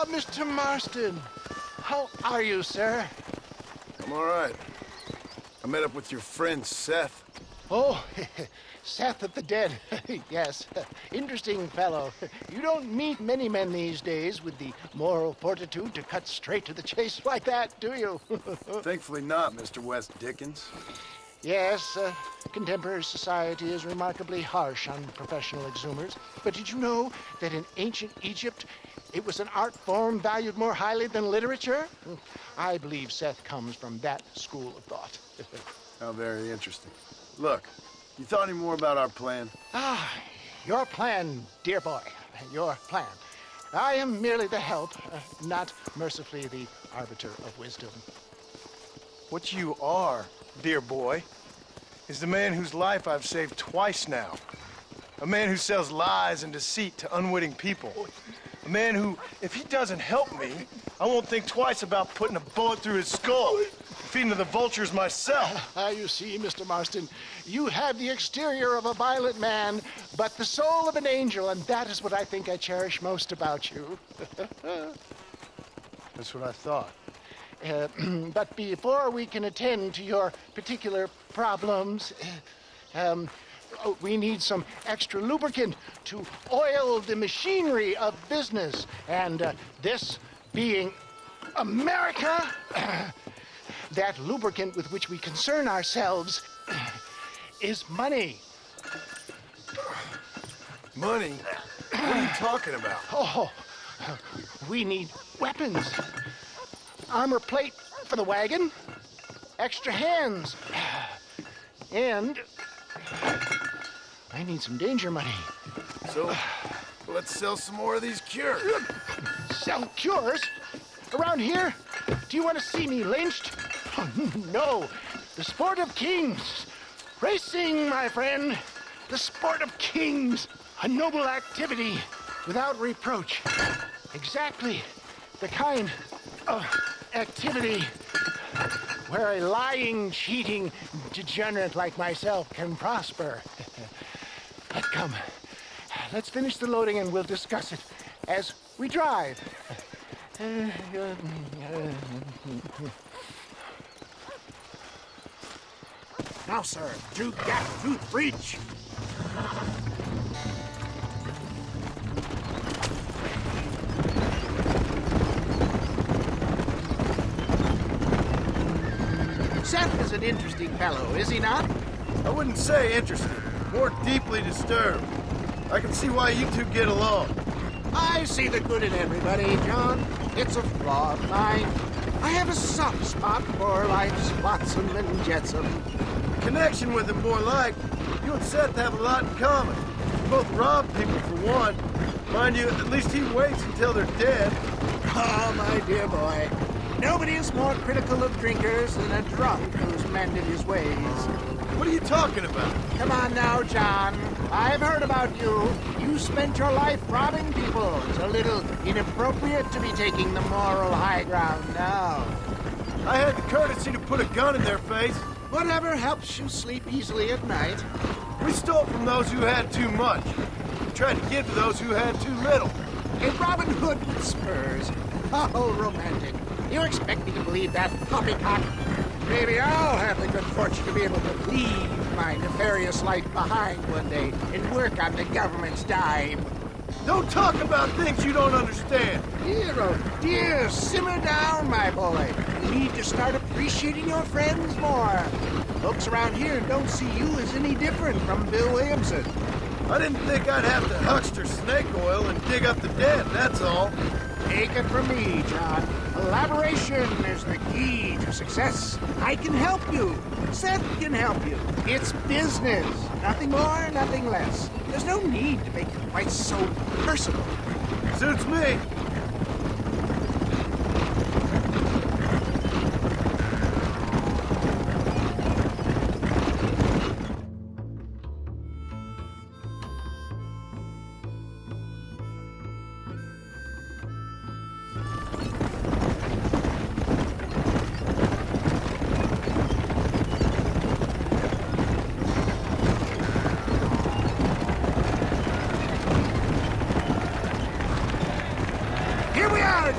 Mr. Marston. How are you, sir? I'm all right. I met up with your friend, Seth. Oh, Seth of the Dead. Yes, interesting fellow. You don't meet many men these days with the moral fortitude to cut straight to the chase like that, do you? Thankfully not, Mr. West Dickens. Yes, contemporary society is remarkably harsh on professional exhumers. But did you know that in ancient Egypt, it was an art form valued more highly than literature? I believe Seth comes from that school of thought. How very interesting. Look, you thought any more about our plan? Your plan, dear boy, your plan. I am merely the help, not mercifully the arbiter of wisdom. What you are, dear boy, is the man whose life I've saved twice now. A man who sells lies and deceit to unwitting people. A man who, if he doesn't help me, I won't think twice about putting a bullet through his skull, feeding to the vultures myself. You see, Mr. Marston, you have the exterior of a violent man, but the soul of an angel, and that is what I think I cherish most about you. That's what I thought. But before we can attend to your particular problems, we need some extra lubricant to oil the machinery of business. And this being America, that lubricant with which we concern ourselves is money. Money? What are you talking about? Oh, we need weapons. Armor plate for the wagon, extra hands, and I need some danger money. So, let's sell some more of these cures. Sell cures? Around here? Do you want to see me lynched? Oh, no, the sport of kings. Racing, my friend, the sport of kings. A noble activity without reproach. Exactly the kind of activity where a lying, cheating degenerate like myself can prosper. But come, let's finish the loading and we'll discuss it as we drive. Now, sir, to gap tooth breach. Seth is an interesting fellow, is he not? I wouldn't say interested, more deeply disturbed. I can see why you two get along. I see the good in everybody, John. It's a flaw of mine. I have a soft spot for life's flotsam and jetsam. Connection with him, more like. You and Seth have a lot in common. You both rob people for one. Mind you, at least he waits until they're dead. Oh, my dear boy. Nobody is more critical of drinkers than a drunk who's mended his ways. What are you talking about? Come on now, John. I've heard about you. You spent your life robbing people. It's a little inappropriate to be taking the moral high ground now. I had the courtesy to put a gun in their face. Whatever helps you sleep easily at night. We stole from those who had too much. We tried to give to those who had too little. A Robin Hood with spurs. Oh, romantic. You expect me to believe that poppycock? Maybe I'll have the good fortune to be able to leave my nefarious life behind one day and work on the government's dime. Don't talk about things you don't understand. Dear, oh dear, simmer down, my boy. You need to start appreciating your friends more. Folks around here don't see you as any different from Bill Williamson. I didn't think I'd have to huckster snake oil and dig up the dead, that's all. Take it from me, John. Collaboration is the key to success. I can help you. Seth can help you. It's business. Nothing more, nothing less. There's no need to make it quite so personal. Suits me.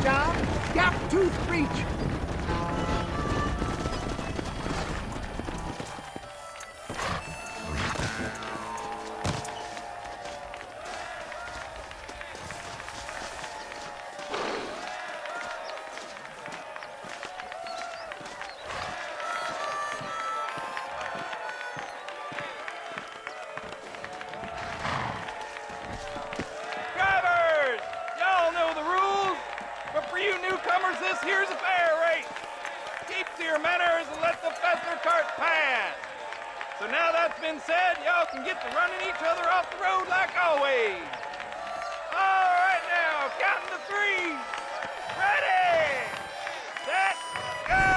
John. Gap tooth breach. Drivers! Y'all know the rules, but for you newcomers, this here's a fair race. Keep to your manners and let the faster cart pass. So now that's been said, y'all can get to running each other off the road like always. All right now, counting to three. Ready, set, go!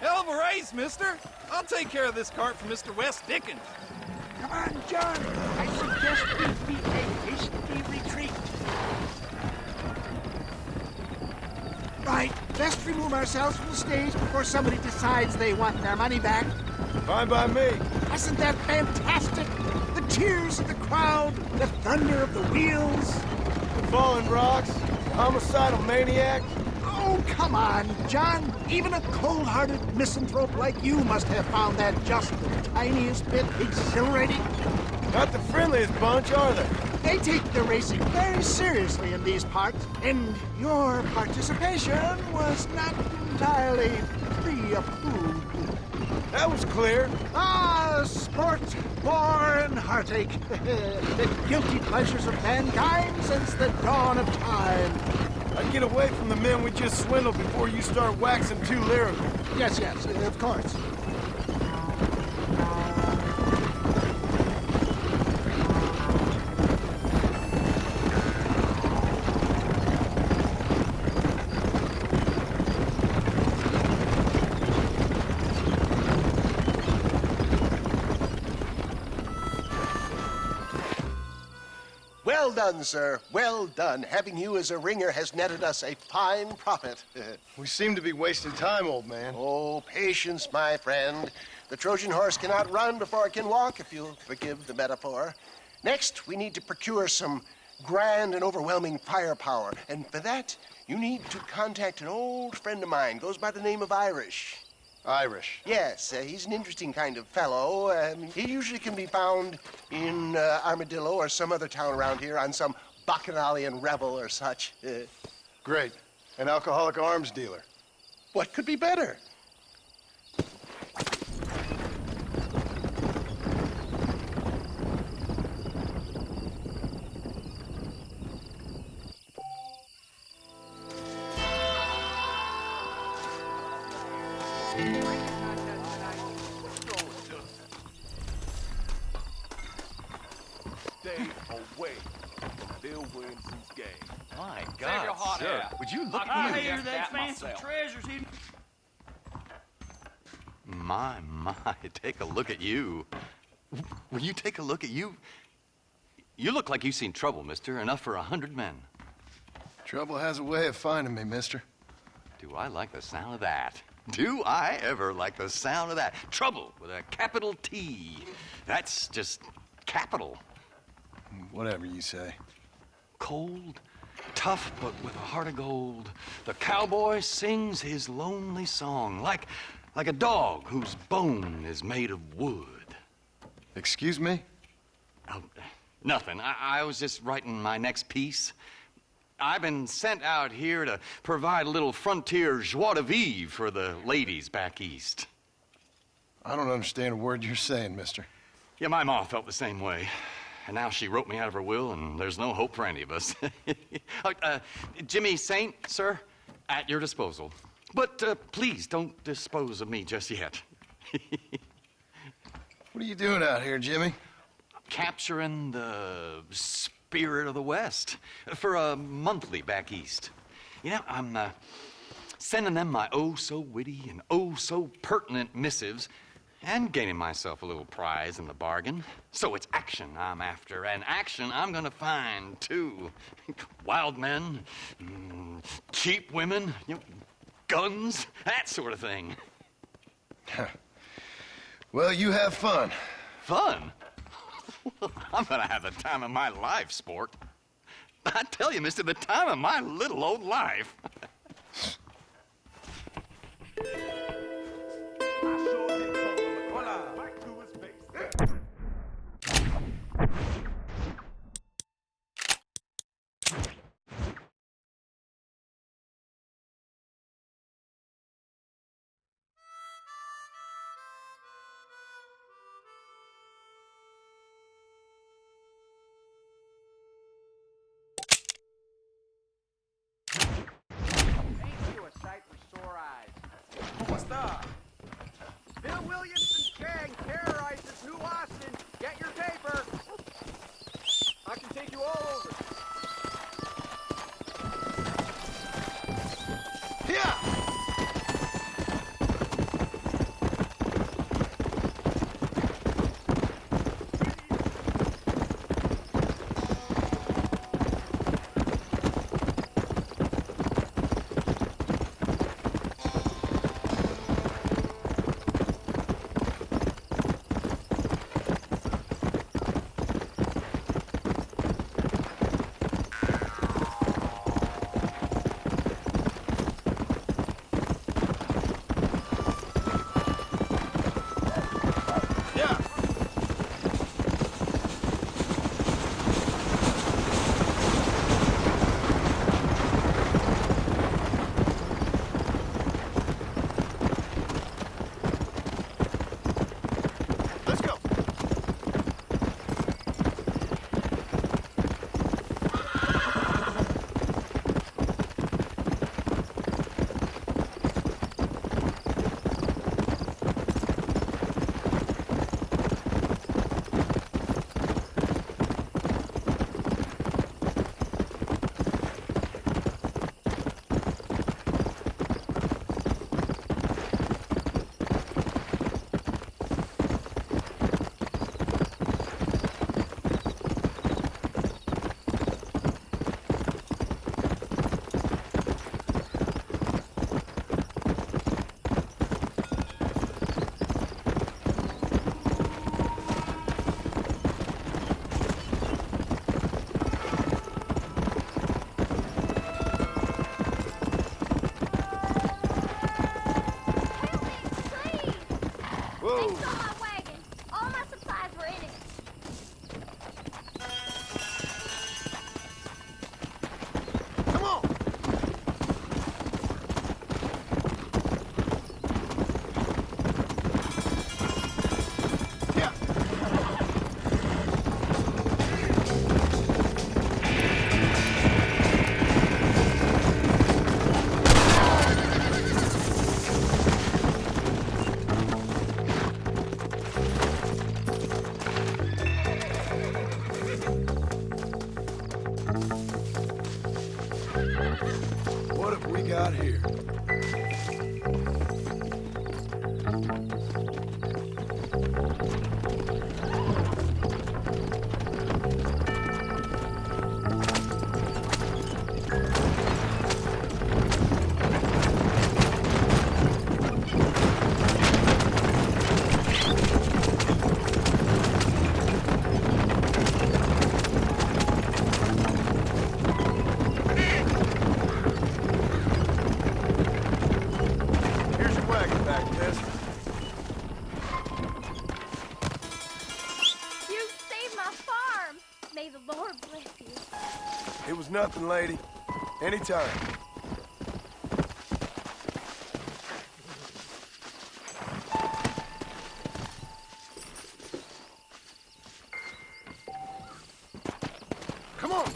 Hell of a race, mister. I'll take care of this cart for Mr. West Dickens. Come on, John. I suggest we beat a hasty retreat. Right. Best remove ourselves from the stage before somebody decides they want their money back. Fine by me. Wasn't that fantastic? The cheers of the crowd, the thunder of the wheels. The falling rocks, the homicidal maniac. Oh, come on, John. Even a cold-hearted misanthrope like you must have found that just the tiniest bit exhilarating. Not the friendliest bunch, are they? They take the racing very seriously in these parts, and your participation was not entirely pre-approved. That was clear. Ah, sport, war, and heartache. The guilty pleasures of mankind since the dawn of time. I'd get away from the men we just swindled before you start waxing too lyrical. Yes, of course. Well done, sir. Well done. Having you as a ringer has netted us a fine profit. We seem to be wasting time, old man. Oh, patience, my friend. The Trojan horse cannot run before it can walk, if you'll forgive the metaphor. Next, we need to procure some grand and overwhelming firepower. And for that, you need to contact an old friend of mine. Goes by the name of Irish. Irish. Yes, he's an interesting kind of fellow. He usually can be found in Armadillo or some other town around here on some bacchanalian revel or such. Great. An alcoholic arms dealer. What could be better? Stay away from Bill Williamson's game. My Save your God, hot sir. air. Would you look I at hear you? they found some treasures hidden. My, take a look at you. Will you take a look at you? You look like you've seen trouble, mister. Enough for 100 men. Trouble has a way of finding me, mister. Do I like the sound of that? Do I ever like the sound of that? Trouble with a capital T. That's just capital. Whatever you say. Cold, tough, but with a heart of gold. The cowboy sings his lonely song like a dog whose bone is made of wood. Excuse me? Oh, nothing. I was just writing my next piece. I've been sent out here to provide a little frontier joie de vivre for the ladies back east. I don't understand a word you're saying, mister. Yeah, my ma felt the same way. And now she wrote me out of her will, and there's no hope for any of us. Jimmy Saint, sir, at your disposal. But please don't dispose of me just yet. What are you doing out here, Jimmy? Capturing the spirit of the West for a monthly back east. You know, I'm sending them my oh-so-witty and oh-so-pertinent missives and gaining myself a little prize in the bargain. So it's action I'm after, and action I'm gonna find, too. Wild men, cheap women, guns, that sort of thing. Well, you have fun. Fun? I'm gonna have the time of my life, sport. I tell you, mister, the time of my little old life. Back to his face. Ain't you a sight for sore eyes? What's that? Bill Williamson's gang terrorizes New Austin. Get your paper. I can take you all over. Yeah! Whoa. They stole my wagon. All my supplies were in it. Come on. Yeah. What have we got here? Here's your wagon back, Tess. You saved my farm. May the Lord bless you. It was nothing, lady. Anytime. Come on.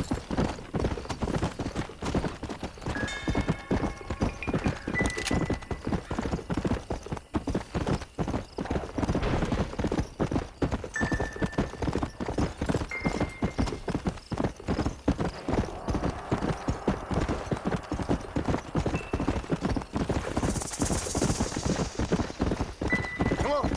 Come on.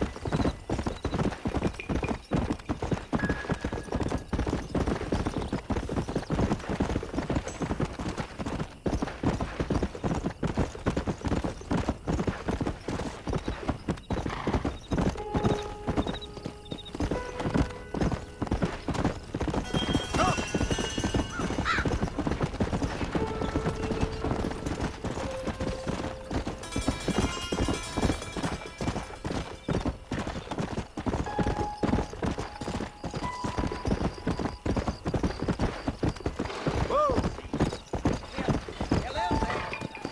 Whoa.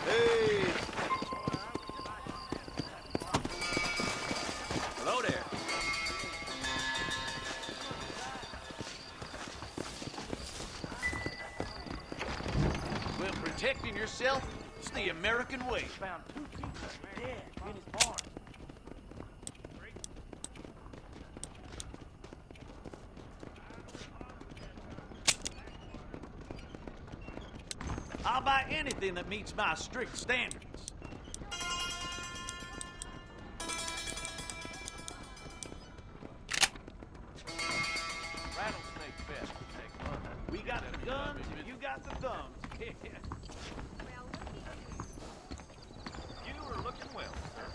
Hey. Hello there. Well, protecting yourself is the American way. Found 2 people dead in his barn. I'll buy anything that meets my strict standards. Rattlesnake fest next month. We got the guns and you got the thumbs. You are looking well, sir.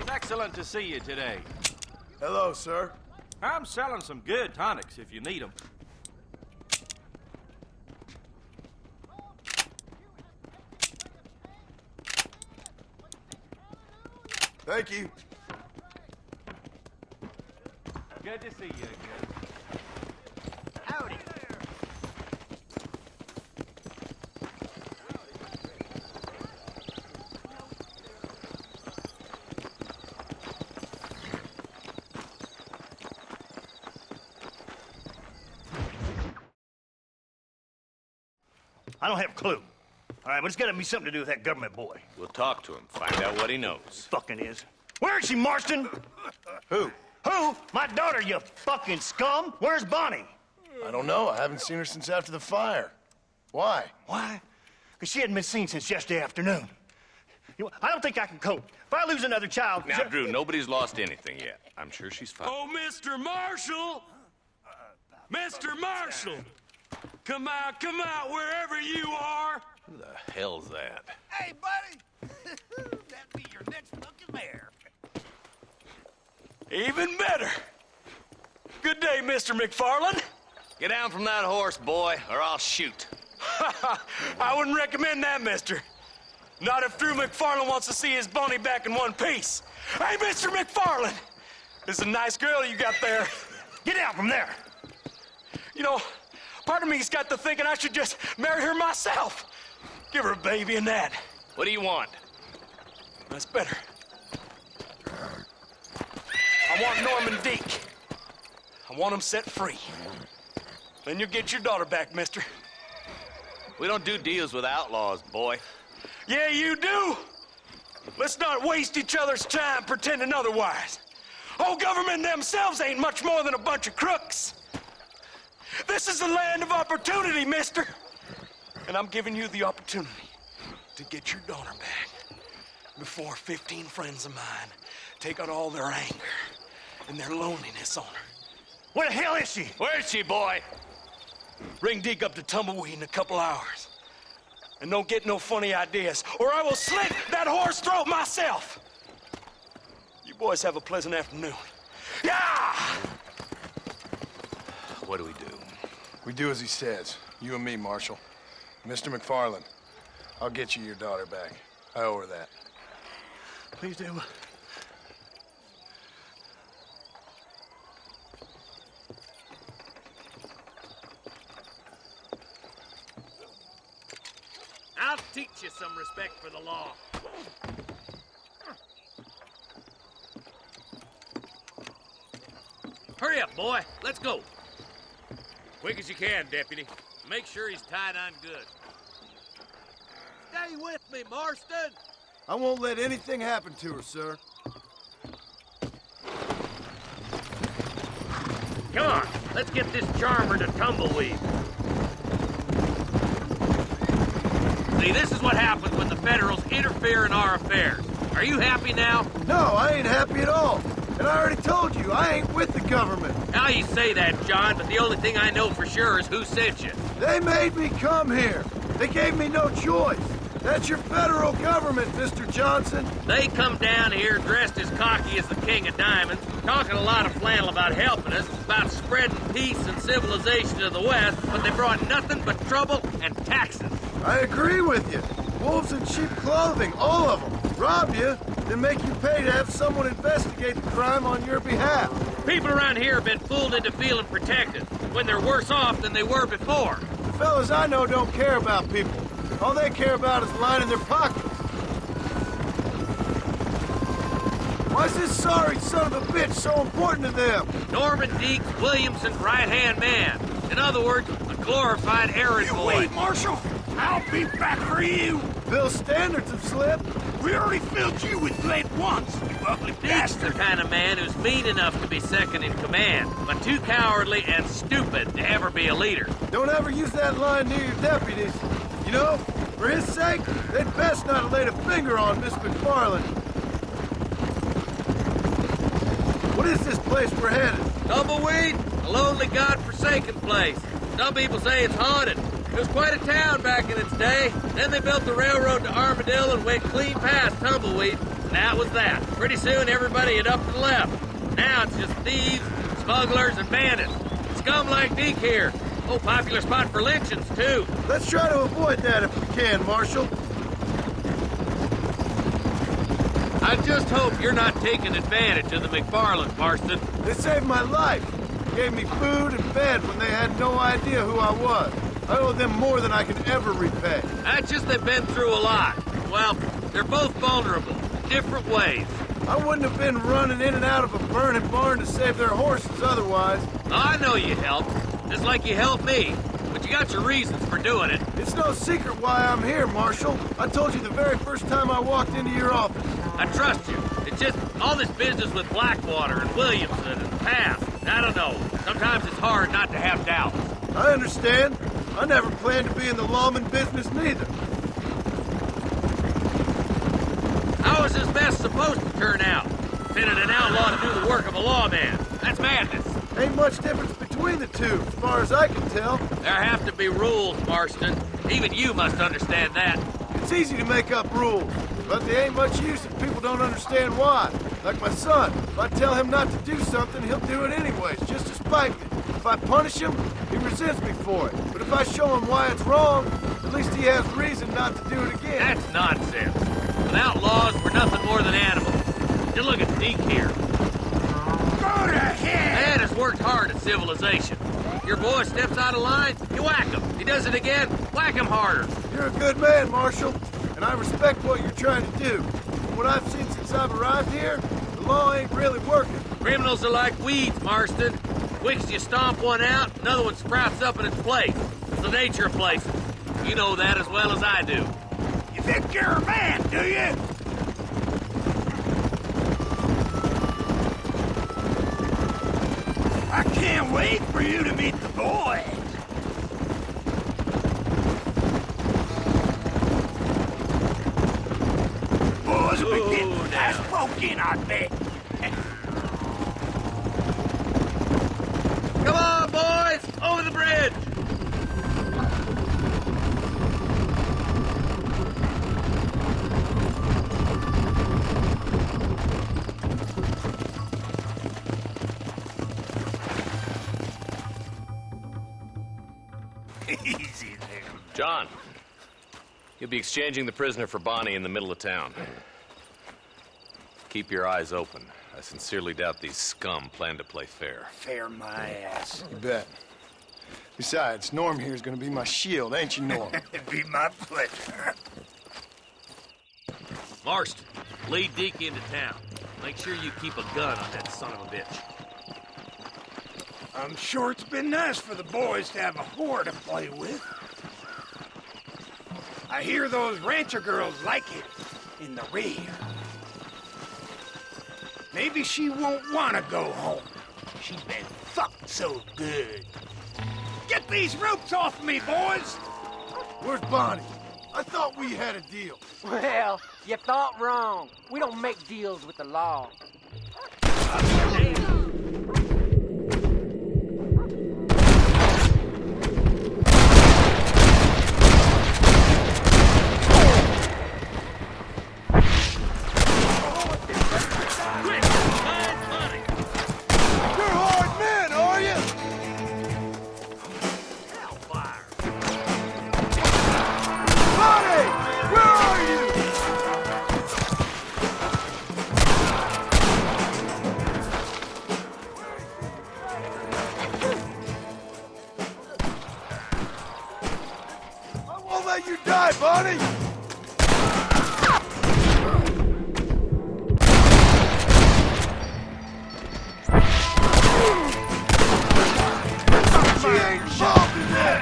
It's excellent to see you today. Hello, sir. I'm selling some good tonics if you need them. Thank you. Good to see you again. Howdy. I don't have a clue. All right, but it's got to be something to do with that government boy. We'll talk to him, find out what he knows. Fucking is. Where is she, Marston? Who? Who? My daughter, you fucking scum. Where's Bonnie? I don't know. I haven't seen her since after the fire. Why? Why? Because she hadn't been seen since yesterday afternoon. You know, I don't think I can cope. If I lose another child... Now, Drew, nobody's lost anything yet. I'm sure she's fine. Oh, Mr. Marshall! Mr. Marshall! Come out, wherever you are! Who the hell's that? Hey, buddy! That'd be your next looking mare. Even better! Good day, Mr. McFarland. Get down from that horse, boy, or I'll shoot. I wouldn't recommend that, mister. Not if Drew McFarland wants to see his Bonnie back in one piece. Hey, Mr. McFarland! This is a nice girl you got there. Get out from there! You know, part of me's got to thinking I should just marry her myself. Give her a baby and that. What do you want? That's better. I want Norman Deek. I want him set free. Then you'll get your daughter back, mister. We don't do deals with outlaws, boy. Yeah, you do. Let's not waste each other's time pretending otherwise. Old government themselves ain't much more than a bunch of crooks. This is the land of opportunity, mister. And I'm giving you the opportunity to get your daughter back before 15 friends of mine take out all their anger and their loneliness on her. Where the hell is she? Where is she, boy? Bring Deke up to Tumbleweed in a couple hours. And don't get no funny ideas, or I will slit that whore's throat myself. You boys have a pleasant afternoon. Yeah! What do we do? We do as he says. You and me, Marshal. Mr. McFarland, I'll get you your daughter back. I owe her that. Please do. I'll teach you some respect for the law. Hurry up, boy. Let's go. Quick as you can, Deputy. Make sure he's tied on good. Stay with me, Marston. I won't let anything happen to her, sir. Come on, let's get this charmer to Tumbleweed. See, this is what happens when the Federals interfere in our affairs. Are you happy now? No, I ain't happy at all. And I already told you, I ain't with the government. Now you say that, John, but the only thing I know for sure is who sent you. They made me come here. They gave me no choice. That's your federal government, Mr. Johnson. They come down here dressed as cocky as the King of Diamonds, talking a lot of flannel about helping us, about spreading peace and civilization to the West, but they brought nothing but trouble and taxes. I agree with you. Wolves in sheep clothing, all of them. Rob you, then make you pay to have someone investigate the crime on your behalf. People around here have been fooled into feeling protected, when they're worse off than they were before. The fellas I know don't care about people. All they care about is lining their pockets. Why's this sorry son of a bitch so important to them? Norman Deek, Williamson's right-hand man. In other words, a glorified errand boy. Wait, Marshal! I'll be back for you! Bill's standards have slipped. We already filled you with lead once, you ugly Deek's bastard! the kind of man who's mean enough to be second in command, but too cowardly and stupid to ever be a leader. Don't ever use that line near your deputies. You know, for his sake, they'd best not have laid a finger on Miss McFarland. What is this place we're headed? Tumbleweed, a lonely, god-forsaken place. Some people say it's haunted. It was quite a town back in its day. Then they built the railroad to Armadillo and went clean past Tumbleweed. And that was that. Pretty soon, everybody had up and left. Now it's just thieves, smugglers, and bandits. Scum like Deke here. Oh, popular spot for lynchings, too. Let's try to avoid that if we can, Marshal. I just hope you're not taking advantage of the McFarland, Marston. They saved my life. Gave me food and bed when they had no idea who I was. I owe them more than I can ever repay. That's just they've been through a lot. Well, they're both vulnerable, in different ways. I wouldn't have been running in and out of a burning barn to save their horses otherwise. I know you helped, just like you helped me. But you got your reasons for doing it. It's no secret why I'm here, Marshal. I told you the very first time I walked into your office. I trust you. It's just all this business with Blackwater and Williamson and the past. I don't know. Sometimes it's hard not to have doubts. I understand. I never planned to be in the lawman business neither. How is this mess supposed to turn out? Sending an outlaw to do the work of a lawman. That's madness. Ain't much difference between the two, as far as I can tell. There have to be rules, Marston. Even you must understand that. It's easy to make up rules, but they ain't much use if people don't understand why. Like my son, if I tell him not to do something, he'll do it anyways, just to spite me. If I punish him, he resents me for it. But if I show him why it's wrong, At least he has reason not to do it again. That's nonsense. Without laws, we're nothing more than animals. You look at Deke here. Go to hell! Man has worked hard at civilization. Your boy steps out of line, you whack him. He does it again, whack him harder. You're a good man, Marshal, and I respect what you're trying to do. From what I've seen since I've arrived here, the law ain't really working. Criminals are like weeds, Marston. Quick as you stomp one out, another one sprouts up in its place. It's the nature of places. You know that as well as I do. You think you're a man, do you? I can't wait for you to meet the boys. Boys will be getting fast smoking, I bet. Come on, boys! Over the bridge! Easy there. John, you'll be exchanging the prisoner for Bonnie in the middle of town. Keep your eyes open. I sincerely doubt these scum plan to play fair. Fair my ass. You bet. Besides, Norm here is gonna be my shield, ain't you, Norm? It'd be my pleasure. Marston, lead Deke into town. Make sure you keep a gun on that son of a bitch. I'm sure it's been nice for the boys to have a whore to play with. I hear those rancher girls like it in the rear. Maybe she won't want to go home. She's been fucked so good. Get these ropes off me, boys! Where's Bonnie? I thought we had a deal. Well, you thought wrong. We don't make deals with the law. You're hard men, are you? Bonnie! Where are you? I won't let you die, Bonnie! She ain't involved in that!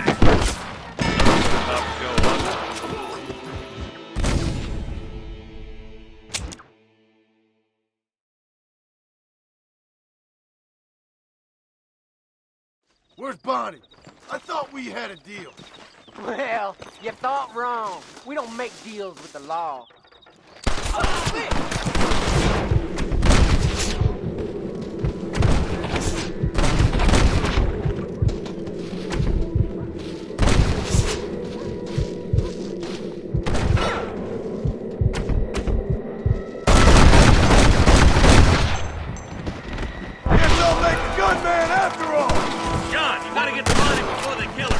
Where's Bonnie? I thought we had a deal. Well, you thought wrong. We don't make deals with the law. Guess I'll make a gunman after all! John, you gotta get to Bonnie before they kill her.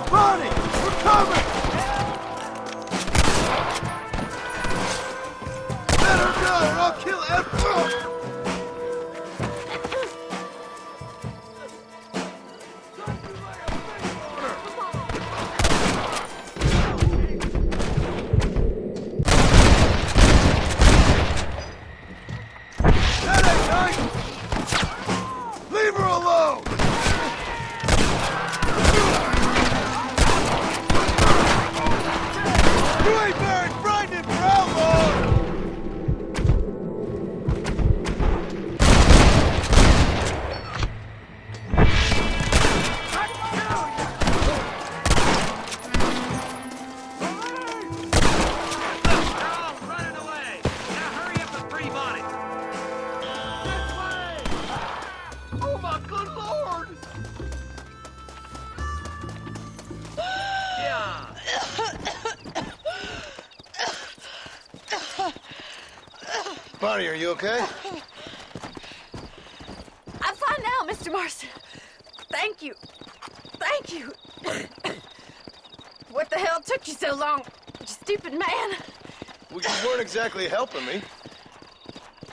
Bonnie! We're coming! Let her go or I'll kill everyone! That ain't nice! Leave her alone! You ain't very frightening for outlaws! They're all running away. Now hurry up and free Bonnie. Oh my good lord! Yeah. Bonnie, are you okay? Thank you. Thank you. What the hell took you so long, you stupid man? Well, you weren't exactly helping me.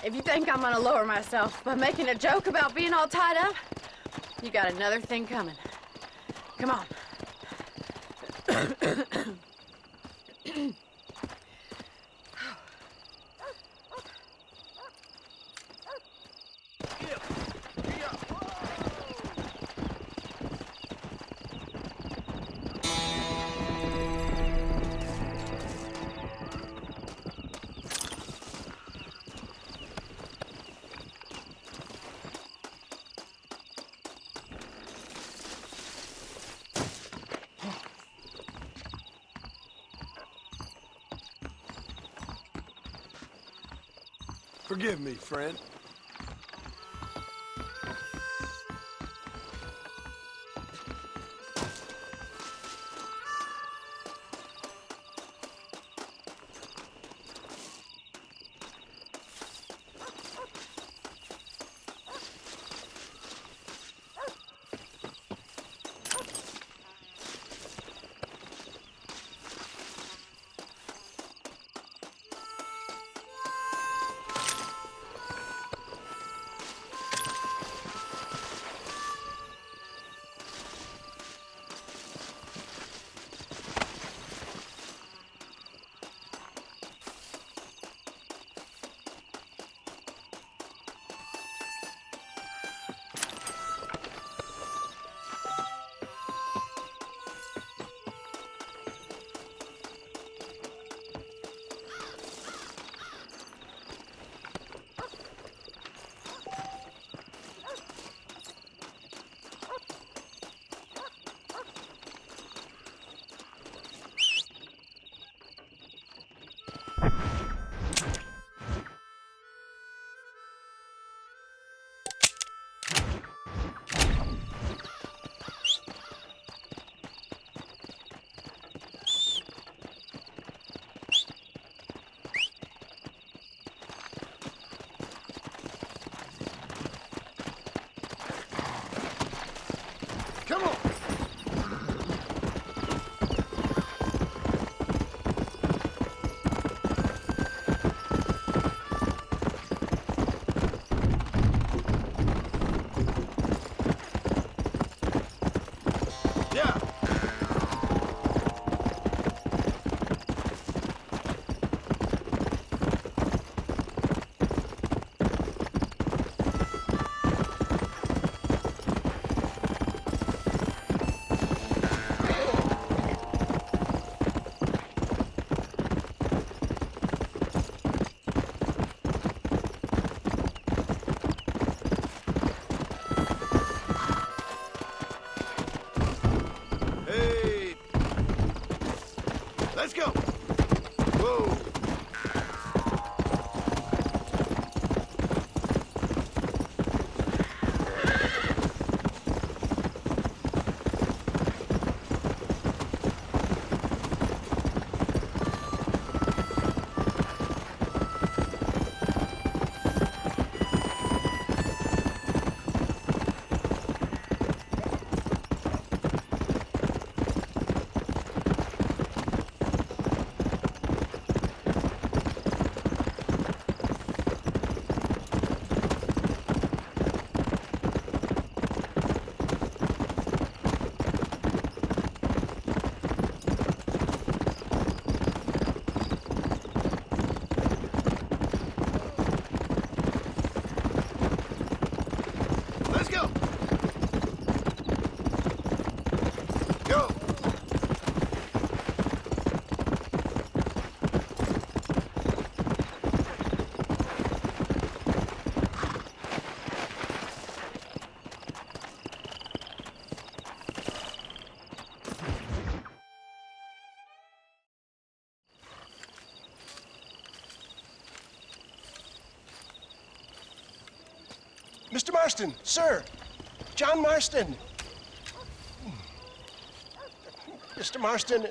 If you think I'm gonna lower myself by making a joke about being all tied up, you got another thing coming. Come on. Forgive me, friend. Come on! Yeah! Hey! Let's go! Whoa! Let's go! Go! Mr. Marston, sir. John Marston. Mr. Marston,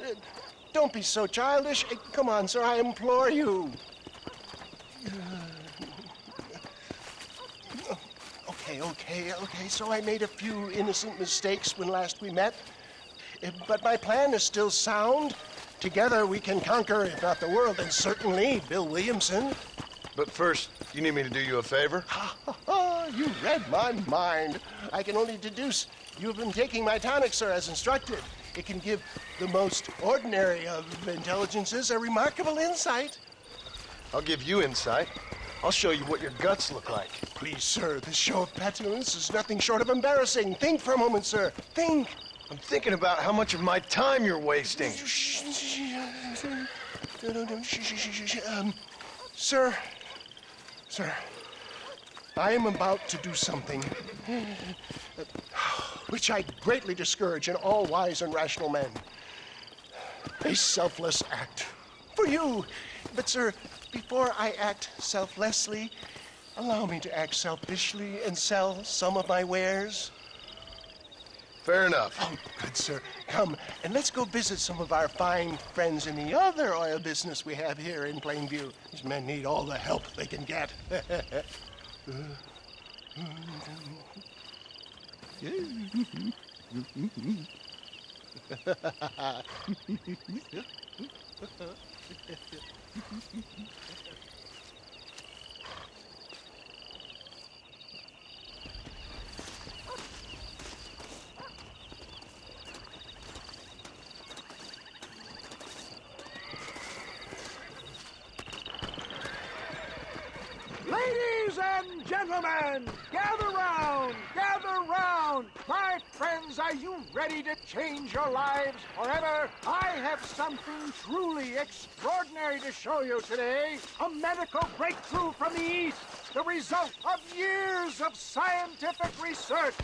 don't be so childish. Come on, sir, I implore you. Okay, Okay. So I made a few innocent mistakes when last we met. But my plan is still sound. Together we can conquer, if not the world, then certainly Bill Williamson. But first, you need me to do you a favor? You read my mind. I can only deduce you've been taking my tonic, sir, as instructed. It can give the most ordinary of intelligences a remarkable insight. I'll give you insight. I'll show you what your guts look like. Please, sir, this show of petulance is nothing short of embarrassing. Think for a moment, sir. Think. I'm thinking about how much of my time you're wasting. Sir, I am about to do something which I greatly discourage in all wise and rational men. A selfless act for you. But, sir, before I act selflessly, allow me to act selfishly and sell some of my wares. Fair enough. Oh, good, sir. Come, and let's go visit some of our fine friends in the other oil business we have here in Plainview. These men need all the help they can get. Ladies and gentlemen, gather round, gather round. My friends, are you ready to change your lives forever? I have something truly extraordinary to show you today. A medical breakthrough from the East, the result of years of scientific research.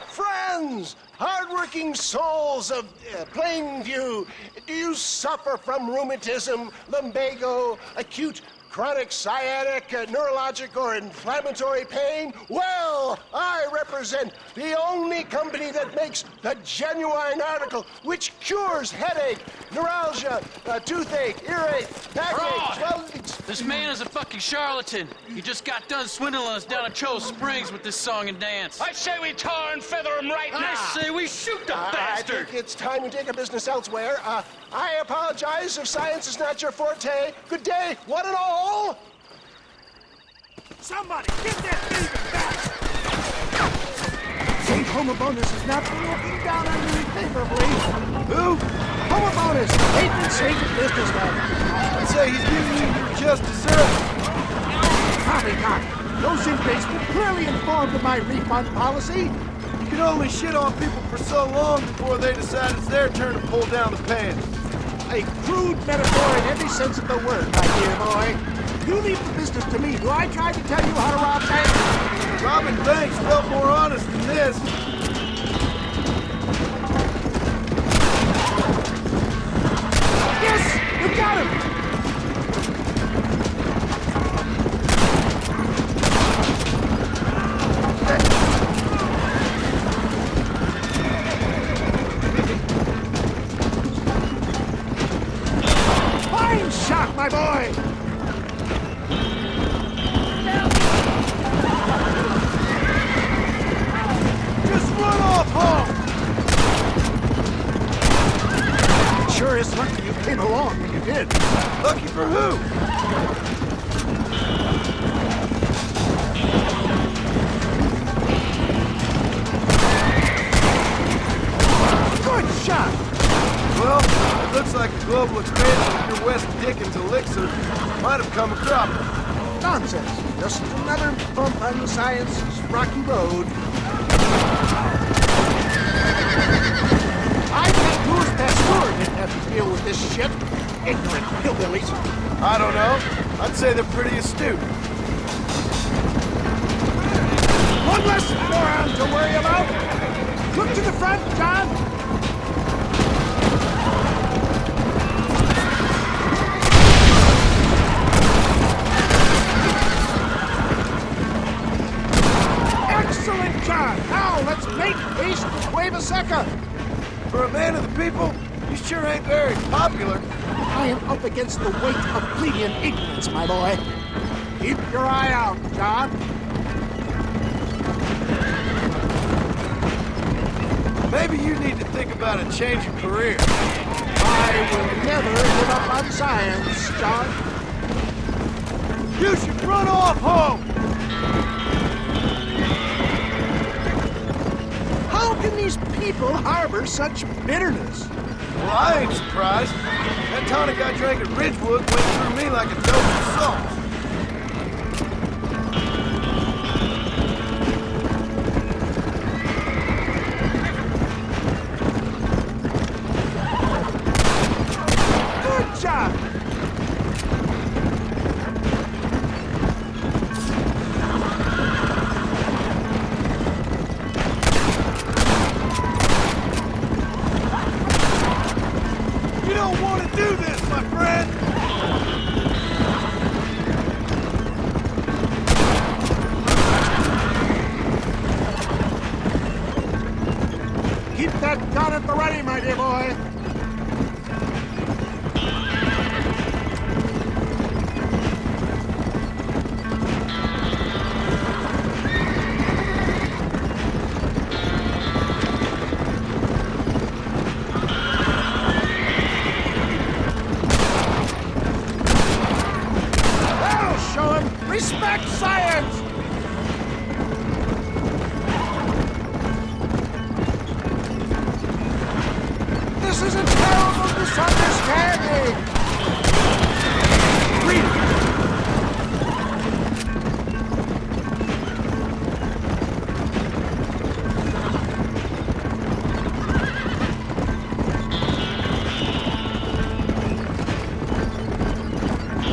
Friends, hardworking souls of Plainview, do you suffer from rheumatism, lumbago, acute chronic sciatic, neurologic, or inflammatory pain? Well, I represent the only company that makes the genuine article which cures headache, neuralgia, toothache, earache, backache, This man is a fucking charlatan. He just got done swindling us down at Cho Springs with this song and dance. I say we tar and feather him right now. I say we shoot the bastard. I think it's time we take our business elsewhere. I apologize if science is not your forte. Good day, one and all. Somebody, get that thief back! St. Homobonus has not been looking down on me favorably. Who? Homobonus, patron saint of businessmen. I'd say he's giving you your just desserts. Probably not. Those inmates were clearly informed of my refund policy. You can only shit on people for so long before they decide it's their turn to pull down the pants. A crude metaphor in every sense of the word, my dear boy. You leave the business to me. Do I try to tell you how to rob banks? Robbing banks felt more honest than this. Yes! You got him! Fine shot, my boy! Just run off home! Sure is lucky you came along when you did. Lucky for who? Good shot! Well, it looks like the global expansion of your West Dickens elixir might have come a cropper. Nonsense. Just another bump on science's rocky road. I bet Louis Pasteur didn't have to deal with this shit. Ignorant hillbillies. I don't know. I'd say they're pretty astute. One less moron to worry about. Look to the front, John. Excellent, John. Now let's make haste with Cueva Seca. For a man of the people, you sure ain't very popular. I am up against the weight of plebeian ignorance, my boy. Keep your eye out, John. Maybe you need to think about a change of career. I will never give up on science, John. You should run off home! How can these people harbor such bitterness? Well, I ain't surprised. That tonic I drank at Ridgewood went through me like a dozen salts. Good job! You don't want to do this, my friend! Keep that gun at the ready, my dear boy. That'll show him respect science! This is a terrible misunderstanding! Read it!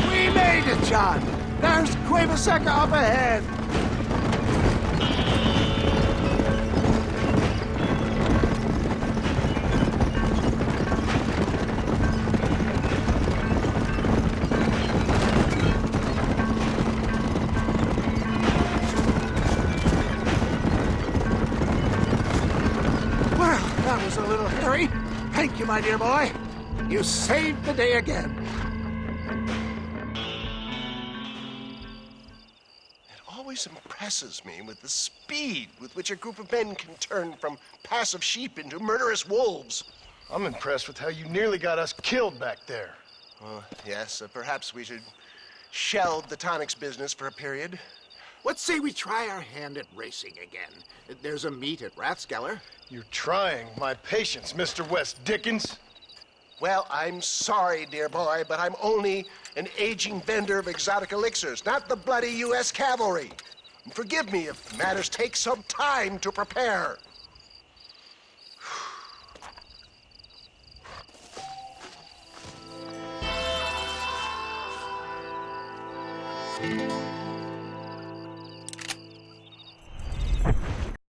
We made it, John! There's Cuevaseca up ahead! Well, that was a little hairy. Thank you, my dear boy. You saved the day again. It always impresses me with the speed with which a group of men can turn from passive sheep into murderous wolves. I'm impressed with how you nearly got us killed back there. Yes, perhaps we should shelve the tonics business for a period. Let's say we try our hand at racing again. There's a meet at Rathskeller. You're trying my patience, Mr. West Dickens. Well, I'm sorry, dear boy, but I'm only an aging vendor of exotic elixirs, not the bloody U.S. cavalry. And forgive me if matters take some time to prepare.